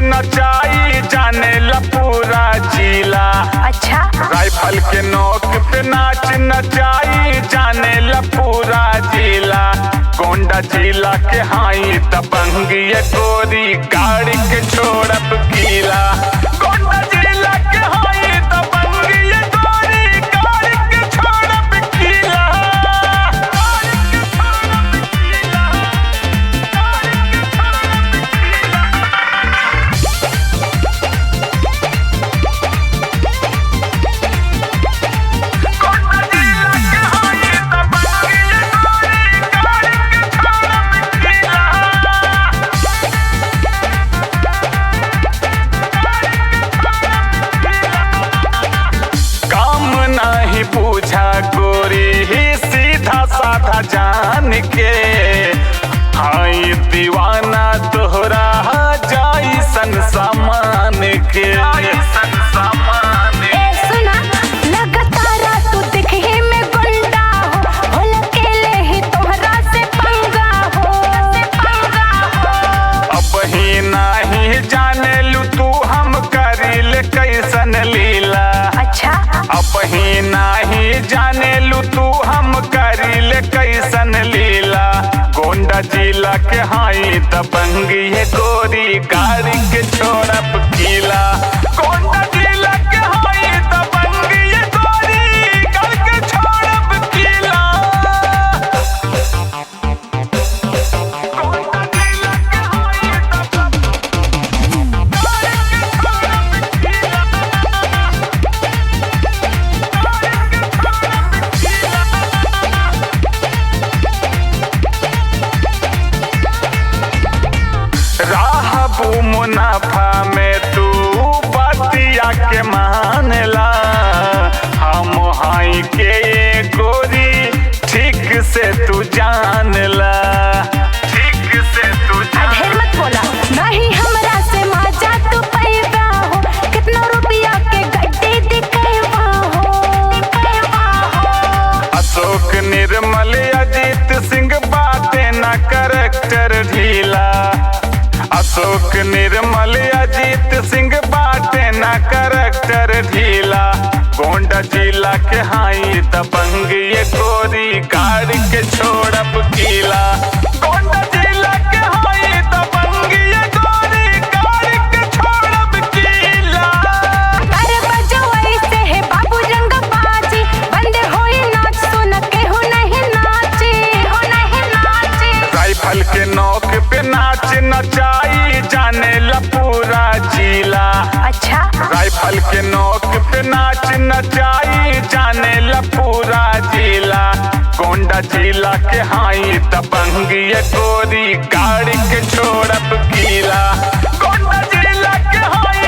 नचाई जाने ला पूरा जिला। अच्छा, राइफल के नोक पे नाच नचाई जाने ला पूरा जिला। गोंडा जिला के हाई दबंगी ये गोरी गाड़ी के छोड़ब गीला। गोंडा जिला के हाई दबंगी ये गोरी गाड़ी के छोड़ब गीला। साधा जान के हाई दीवाना तोहरा जाइसन सामान के। सुना लगातार तू दिखे में गुंडा हो लकेले ही तोहरा से पंगा हो। अब ही नहीं जाने लू तू हम करिल कैसन लीला। अच्छा, अब ही नहीं जाने लू तू हम करिल कैसन लीला। गोंडा जिला के हाई दबंगी है गोरी गाड़ी के छोड़ब गीला। गोंडा जिला के हाई दबंगी है गोरी गाड़ी के छोड़ब गीला। गोंडा जिला के हाई राहबू मुनाफा में तू बतिया के मानला। हम हाई के ये गोरी ठीक से तू जानला। ठीक से तू ढेर मत बोला, नहीं हमरा से मजा तू पैदा हो। कितना रुपया के गड्ढे दिखैबा हो। अशोक निर्मल अजीत सिंह बातें न करैक्टर ढीला। अशोक निर्मल अजीत सिंह बातें न करैक्टर ढीला। गोंडा जिला के हाई दबंगी ये गोरी गाड़ी के छोड़ब गीला। गोंडा जिला के हाई दबंगी ये गोरी गाड़ी के छोड़ब गीला। अरे बजो ऐसे है बाबू रंग बाजी, बंद होई नाच सुन के हो नहीं नाची, हो नहीं नाची। राइफल के नोक पे नाच नचाई जाने ला पूरा जिला। अच्छा, राइफल के नोक पे नाच नचाई जाने ला पूरा जिला। गोंडा जिला के हाई दबंगी ये गोरी गाड़ी के छोड़ब गीला। गोंडा जिला के हाई